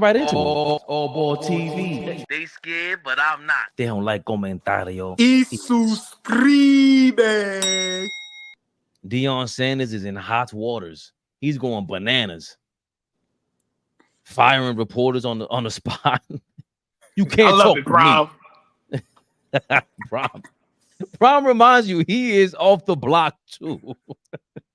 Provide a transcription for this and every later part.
right into it. AllBall TV. They scared, but I'm not. They don't like comentario. Y suscribe. Deion Sanders is in hot waters. He's going bananas. Firing reporters on the spot. You can't talk Prom. to me. Prom reminds you he is off the block too.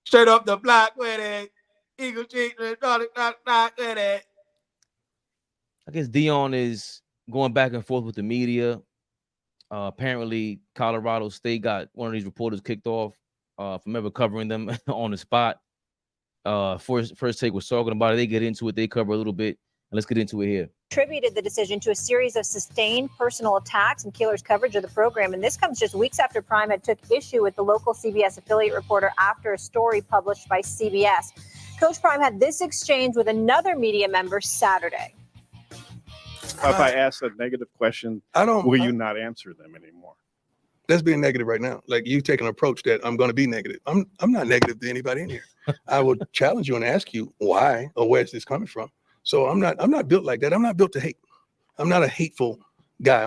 Straight up the block with it. Eagle cheek, knock with it. I guess Deion is going back and forth with the media. Apparently, Colorado State got one of these reporters kicked off from ever covering them on the spot. First Take was talking about it. They get into it. They cover a little bit. And let's get into it here. Attributed the decision to a series of sustained personal attacks and Keeler's coverage of the program. And this comes just weeks after Prime had took issue with the local CBS affiliate reporter after a story published by CBS. Coach Prime had this exchange with another media member Saturday. If I ask a negative question, will you not answer them anymore? That's being negative right now. Like you take an approach that I'm going to be negative. I'm not negative to anybody in here. I will challenge you and ask you why or where is this coming from. So I'm not built like that. I'm not built to hate. I'm not a hateful guy.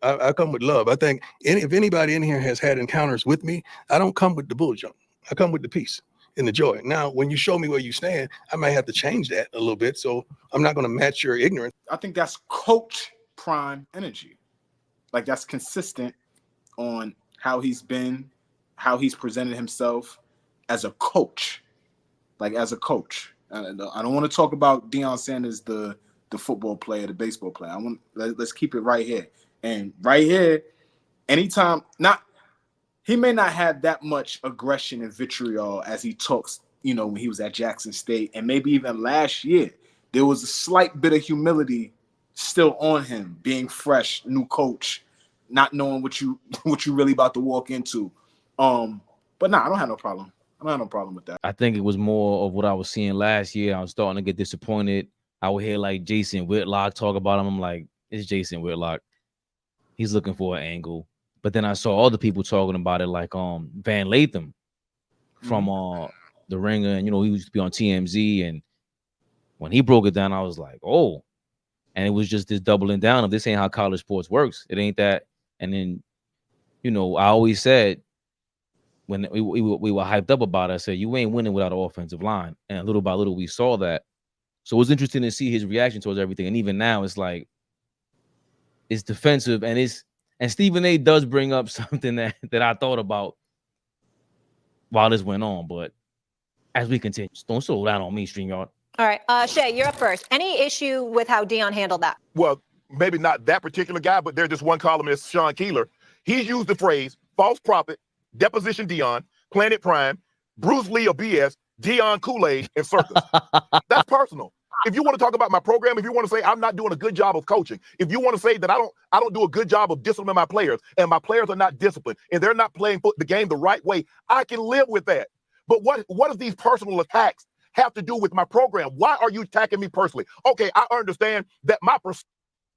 I come with love. I think if anybody in here has had encounters with me, I don't come with the bull junk. I come with the peace and the joy. Now, when you show me where you stand, I might have to change that a little bit. So I'm not going to match your ignorance. I think that's Coach Prime energy. Like that's consistent on how he's been, how he's presented himself as a coach. Like as a coach. I don't want to talk about Deion Sanders, the football player, the baseball player. Let's keep it right here. And right here, anytime, he may not have that much aggression and vitriol as he talks, when he was at Jackson State, and maybe even last year, there was a slight bit of humility still on him, being fresh, new coach, not knowing what you really about to walk into. But I don't have no problem. I don't have no problem with that. I think it was more of what I was seeing last year. I was starting to get disappointed. I would hear like Jason Whitlock talk about him. I'm like, it's Jason Whitlock. He's looking for an angle. But then I saw other people talking about it, like Van Lathan from The Ringer, and he used to be on TMZ. And when he broke it down, I was like, oh. And it was just this doubling down of this ain't how college sports works. It ain't that. And then, I always said, when we were hyped up about it, I said, you ain't winning without an offensive line. And little by little, we saw that. So it was interesting to see his reaction towards everything. And even now, it's like, it's defensive. And Stephen A. does bring up something that I thought about while this went on. But as we continue, don't slow down on me, StreamYard. All right. Shay, you're up first. Any issue with how Deion handled that? Well, maybe not that particular guy, but there's just one columnist, Sean Keeler. He's used the phrase false prophet, deposition Deion, Planet Prime, Bruce Lee or BS, Deion Kool-Aid, and Circus. That's personal. If you want to talk about my program, if you want to say I'm not doing a good job of coaching, if you want to say that I don't do a good job of disciplining my players, and my players are not disciplined, and they're not playing the game the right way, I can live with that. But what does these personal attacks have to do with my program? Why are you attacking me personally? Okay, I understand that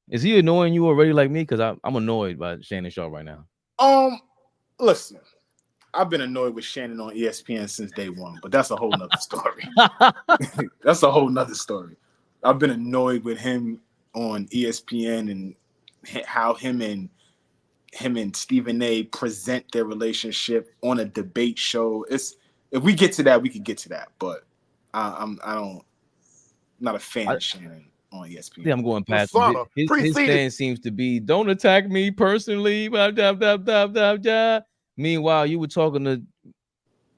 Is he annoying you already like me? Because I'm annoyed by Shannon Sharpe right now. Listen, I've been annoyed with Shannon on ESPN since day one, but that's a whole nother story. That's a whole nother story. I've been annoyed with him on ESPN and how him and Stephen A. present their relationship on a debate show. If we get to that, we can get to that. But I'm not a fan of Shannon on ESPN. Yeah, I'm going past his stand seems to be, don't attack me personally. Blah, blah, blah, blah, blah, blah. Meanwhile, you were talking to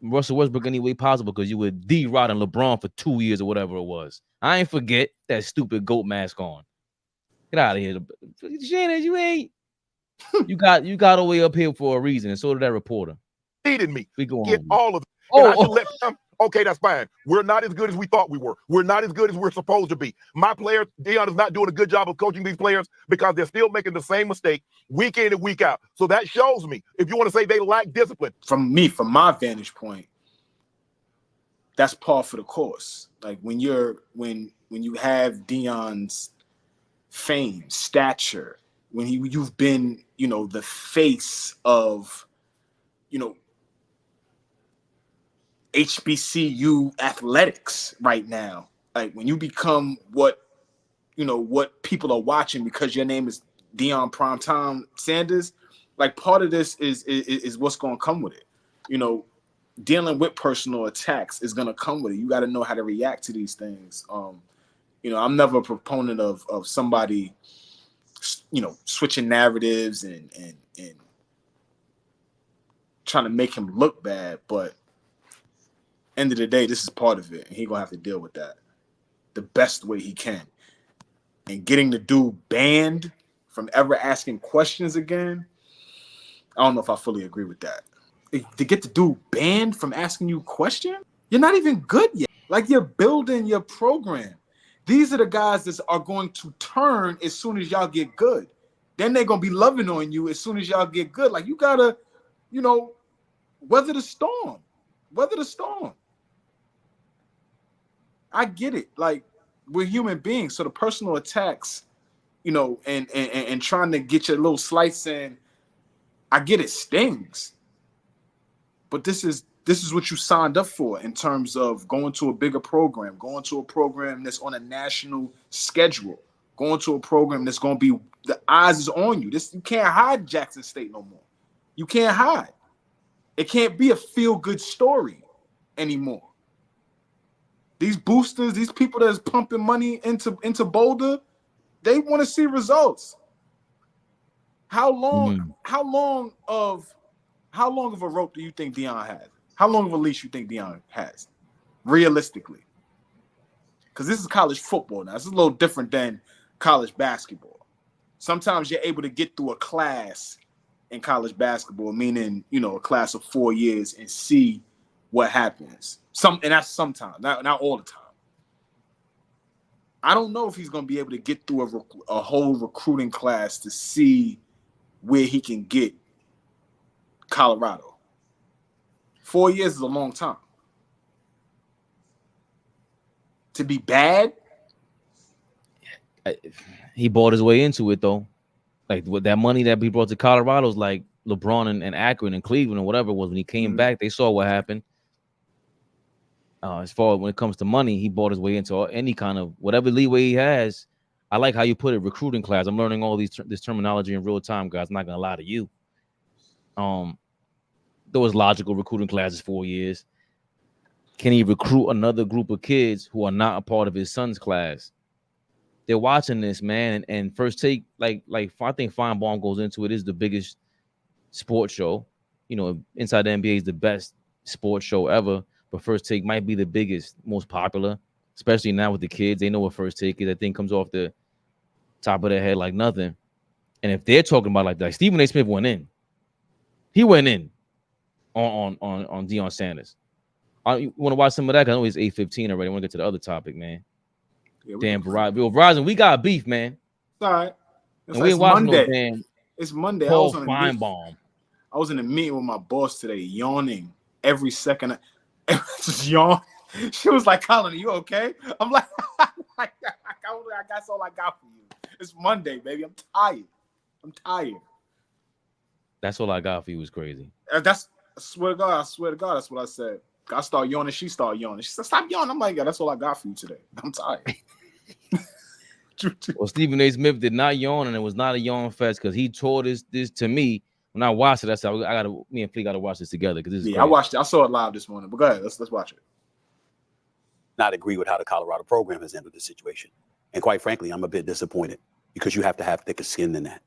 Russell Westbrook any way possible because you were D-Rod and LeBron for 2 years or whatever it was. I ain't forget that stupid goat mask on. Get out of here. Shannon, you ain't. You got all the way up here for a reason, and so did that reporter. Needed me. We go Get on. all of it. Okay, that's fine. We're not as good as we thought we were. We're not as good as we're supposed to be. My players, Deion is not doing a good job of coaching these players because they're still making the same mistake week in and week out. So that shows me, if you want to say they lack discipline. From my vantage point, that's par for the course. Like when you have Deion's fame, stature, when you've been, the face of, HBCU athletics right now. Like when you become what, you know, what people are watching because your name is Deion Primetime Sanders. Like, part of this is what's going to come with it. You know, dealing with personal attacks is going to come with it. You got to know how to react to these things. You know, I'm never a proponent of somebody, you know, switching narratives and trying to make him look bad. But end of the day, this is part of it, and he gonna have to deal with that the best way he can. And getting the dude banned from ever asking questions again, I don't know if I fully agree with that. To get the dude banned from asking you questions, you're not even good yet. Like, you're building your program. These are the guys that are going to turn as soon as y'all get good. Then they're going to be loving on you as soon as y'all get good. Like, you got to, you know, weather the storm. Weather the storm. I get it. Like, we're human beings. So the personal attacks, you know, and trying to get your little slice in, I get it stings. But this is what you signed up for in terms of going to a bigger program, going to a program that's on a national schedule, going to a program that's going to be, the eyes is on you. You can't hide Jackson State no more. You can't hide. It can't be a feel-good story anymore. These boosters, these people that's pumping money into Boulder, they want to see results. How long of a rope do you think Deion has? How long of a leash you think Deion has, realistically? Because this is college football now. This is a little different than college basketball. Sometimes you're able to get through a class in college basketball, meaning, you know, a class of 4 years, and see what happens. And that's sometimes, not all the time. I don't know if he's going to be able to get through a whole recruiting class to see where he can get Colorado. 4 years is a long time. To be bad? He bought his way into it, though. Like, with that money that he brought to Colorado is like LeBron and Akron and Cleveland or whatever it was. When he came back, they saw what happened. As far as when it comes to money, he bought his way into any kind of whatever leeway he has. I like how you put it, recruiting class. I'm learning all this terminology in real time, guys. I'm not gonna lie to you. There was logical recruiting classes 4 years. Can he recruit another group of kids who are not a part of his son's class? They're watching this, man, and First Take, like I think Feinbaum goes into it, is the biggest sports show. You know, Inside the NBA is the best sports show ever, but First Take might be the biggest, most popular, especially now with the kids. They know what First Take is. That thing comes off the top of their head like nothing. And if they're talking about like that, Stephen A. Smith went in. He went in on Deion Sanders. You want to watch some of that? I know it's 8:15 already. I want to get to the other topic, man. Yeah, damn, Verizon, we got beef, man. It's all right. It's Monday. No damn it's Monday. Paul Feinbaum. I was in a meeting with my boss today, yawning every second. Just yawn. She was like, "Colin, are you okay?" I'm like, "That's all I got for you. It's Monday, baby. I'm tired. That's all I got for you was crazy. I swear to God, that's what I said. I start yawning, she started yawning. She said, "Stop yawning." I'm like, "Yeah, that's all I got for you today. I'm tired." Well, Stephen A. Smith did not yawn, and it was not a yawn fest because he told this to me. When I watched it, I said, me and Flea got to watch this together because this is crazy. I watched it. I saw it live this morning. But go ahead, let's watch it. Not agree with how the Colorado program has handled the situation. And quite frankly, I'm a bit disappointed because you have to have thicker skin than that.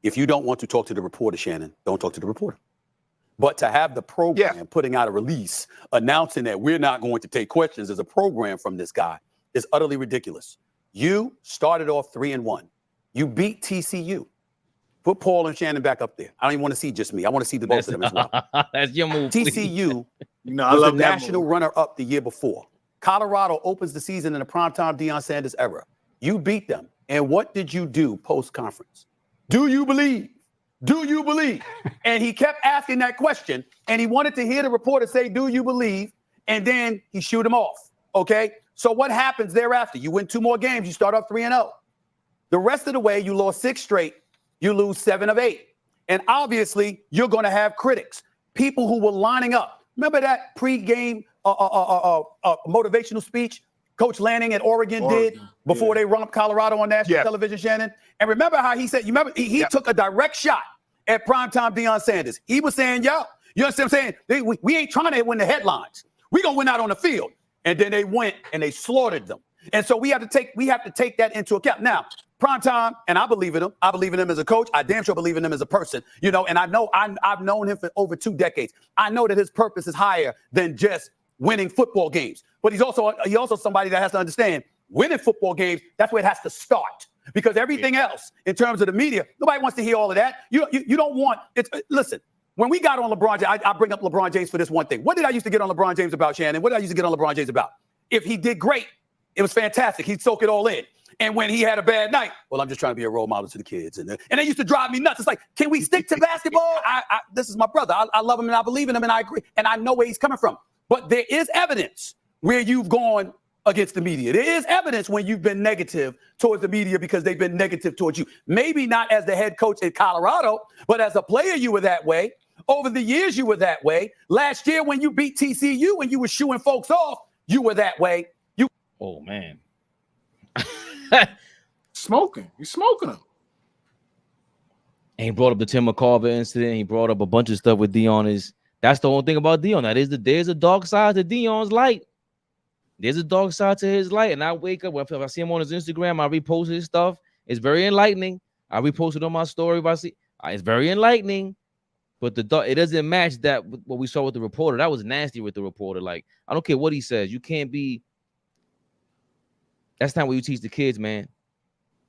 If you don't want to talk to the reporter, Shannon, don't talk to the reporter. But to have the program putting out a release announcing that we're not going to take questions as a program from this guy is utterly ridiculous. You started off 3-1. You beat TCU. Put Paul and Shannon back up there. I don't even want to see just me. I want to see the both of them as well. That's your move. TCU was the national runner-up the year before. Colorado opens the season in the primetime Deion Sanders era. You beat them. And what did you do post-conference? Do you believe? Do you believe? And he kept asking that question, and he wanted to hear the reporter say, "Do you believe?" And then he shoot him off. Okay? So what happens thereafter? You win 2 more games. You start off 3-0. The rest of the way, you lost 6 straight. You lose 7 of 8. And obviously, you're going to have critics, people who were lining up. Remember that pregame motivational speech? Coach Lanning at Oregon did before they romped Colorado on national television, Shannon? And remember how he said, you remember, he took a direct shot at primetime Deion Sanders. He was saying, yo, you understand what I'm saying? We ain't trying to win the headlines. We gonna win out on the field. And then they went and they slaughtered them. And so we have to take that into account. Now, primetime, and I believe in him. I believe in him as a coach. I damn sure believe in him as a person. You know, and I know I've known him for over 2 decades. I know that his purpose is higher than just winning football games. But he's also somebody that has to understand winning football games, that's where it has to start. Because everything else, in terms of the media, nobody wants to hear all of that. You don't want it. Listen, when we got on LeBron James, I bring up LeBron James for this one thing. What did I used to get on LeBron James about, Shannon? What did I used to get on LeBron James about? If he did great, it was fantastic. He'd soak it all in. And when he had a bad night, well, I'm just trying to be a role model to the kids. And they used to drive me nuts. It's like, can we stick to basketball? This is my brother. I love him and I believe in him and I agree. And I know where he's coming from. But there is evidence where you've gone against the media. There is evidence when you've been negative towards the media because they've been negative towards you. Maybe not as the head coach in Colorado, but as a player, you were that way. Over the years, you were that way. Last year, when you beat TCU and you were shooing folks off, you were that way. Oh, man. Smoking. You're smoking them. And he brought up the Tim McCarver incident. He brought up a bunch of stuff with Deion. That's the whole thing about Deion. There's a dark side to Deion's light. There's a dark side to his light. And I wake up, if I see him on his Instagram, I repost his stuff. It's very enlightening. I repost it on my story if I see. It's very enlightening. But it doesn't match that what we saw with the reporter. That was nasty with the reporter. Like, I don't care what he says. You can't be. That's not what you teach the kids, man.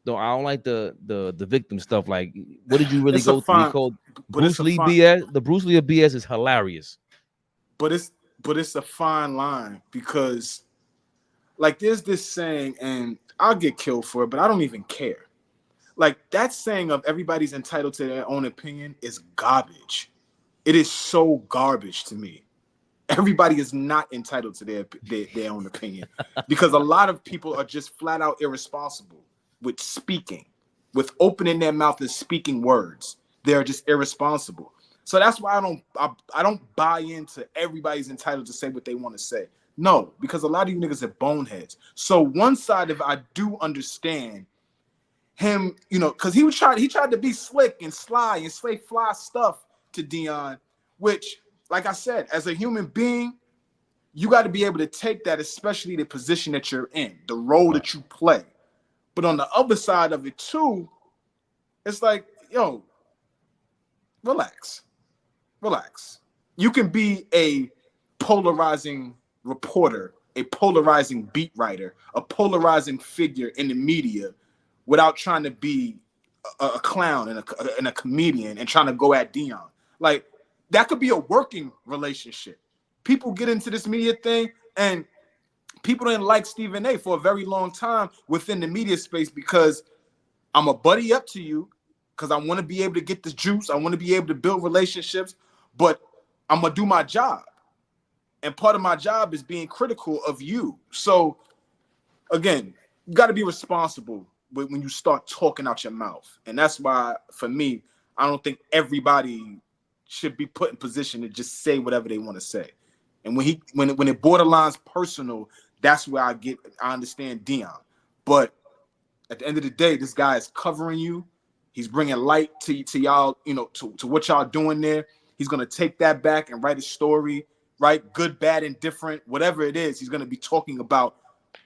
I don't like the victim stuff. Like, what did you really go through? Called Bruce Lee BS. The Bruce Lee of BS is hilarious. But it's a fine line because, like, there's this saying, and I'll get killed for it, but I don't even care. Like, that saying of everybody's entitled to their own opinion is garbage. It is so garbage to me. Everybody is not entitled to their own opinion because a lot of people are just flat out irresponsible with speaking, with opening their mouth and speaking words. They're just irresponsible. So that's why I don't buy into everybody's entitled to say what they want to say. No, because a lot of you niggas are boneheads. So one side of it, I do understand him, you know, because he tried to be slick and sly and say fly stuff to Deion, which, like I said, as a human being, you got to be able to take that, especially the position that you're in, the role that you play. But on the other side of it too, it's like, yo, relax. You can be a polarizing reporter, a polarizing beat writer, a polarizing figure in the media without trying to be a clown and a comedian and trying to go at Deion. Like, that could be a working relationship. People get into this media thing, and people didn't like Stephen A for a very long time within the media space because I'm a buddy up to you because I want to be able to get the juice. I want to be able to build relationships, but I'm going to do my job. And part of my job is being critical of you. So, again, you got to be responsible when you start talking out your mouth. And that's why, for me, I don't think everybody should be put in position to just say whatever they want to say. And when it borderlines personal, that's where I understand Deion. But at the end of the day, this guy is covering you. He's bringing light to y'all, you know, to what y'all doing there. He's going to take that back and write a story, right? Good, bad, indifferent, whatever it is, he's going to be talking about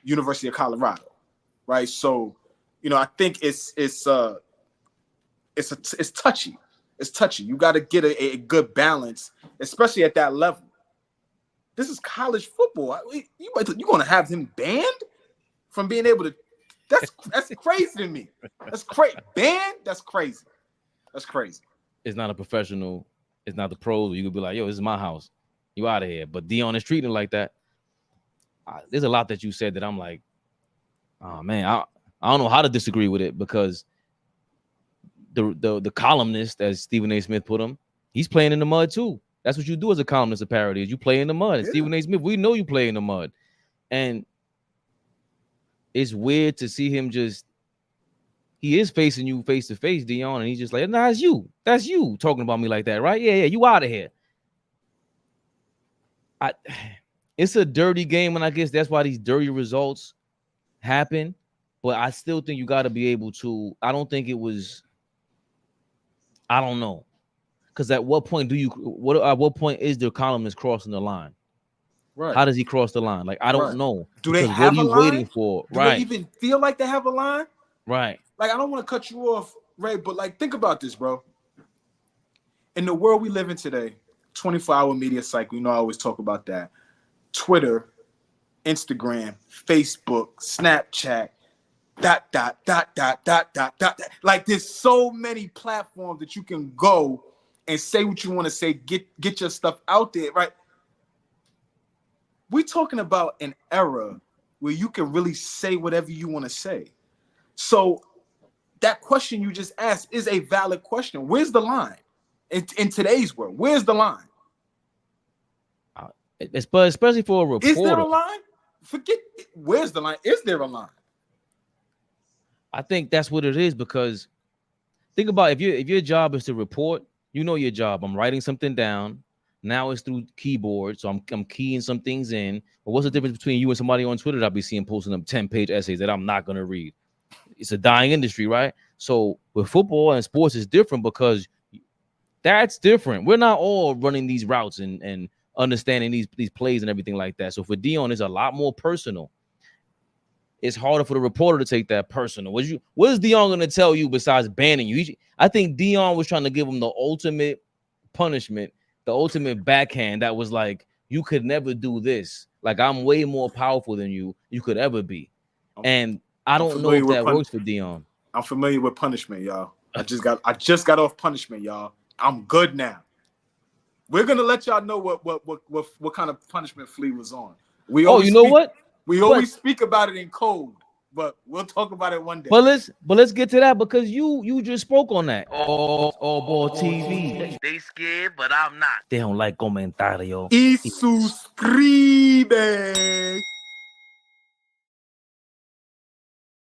University of Colorado, right? So, you know, I think it's touchy. It's touchy. You got to get a good balance, especially at that level. This is college football. You're going to have him banned from being able to. That's crazy to me. That's crazy. Banned? That's crazy. That's crazy. It's not a professional. It's not the pros. You could be like, yo, this is my house. You out of here. But Deion is treating it like that. There's a lot that you said that I'm like, oh man, I don't know how to disagree with it because the columnist, as Stephen A. Smith put him, he's playing in the mud too. That's what you do as a columnist of parody, is you play in the mud. And Stephen A. Smith, we know you play in the mud. And it's weird to see him he is facing you face to face, Deion, and he's just like, nah, it's you. That's you talking about me like that, right? Yeah, you out of here. it's a dirty game, and I guess that's why these dirty results happen. But I still think you got to be able to. I don't think it was. I don't know, because at what point do you? At what point is the columnist crossing the line? Right. How does he cross the line? Like, I don't know. Do they have a line? Waiting for? Do they even feel like they have a line? Right. Like, I don't want to cut you off, Ray, but like, think about this, bro. In the world we live in today, 24-hour media cycle, you know, I always talk about that. Twitter, Instagram, Facebook, Snapchat, ... Like, there's so many platforms that you can go and say what you want to say, get your stuff out there, right? We're talking about an era where you can really say whatever you want to say. So that question you just asked is a valid question. Where's the line in today's world? Where's the line? Especially for a reporter. Is there a line? Forget where's the line? Is there a line? I think that's what it is, because think about if your job is to report, you know your job. I'm writing something down. Now it's through keyboard, so I'm keying some things in. But what's the difference between you and somebody on Twitter that I'll be seeing posting them 10-page essays that I'm not gonna read? It's a dying industry, right? So with football and sports, it's different because that's different. We're not all running these routes and understanding these plays and everything like that. So for Deion, it's a lot more personal. It's harder for the reporter to take that personal. What is Deion gonna tell you besides banning you? I think Deion was trying to give him the ultimate punishment, the ultimate backhand that was like, you could never do this. Like, I'm way more powerful than you could ever be. And I don't know if that works for Deion. I'm familiar with punishment, y'all. I just got off punishment, y'all. I'm good now. We're gonna let y'all know what kind of punishment Flee was on. We always speak about it in code, but we'll talk about it one day. But let's get to that, because you just spoke on that. AllBall TV. They scared, but I'm not. They don't like comentario. Y suscribe.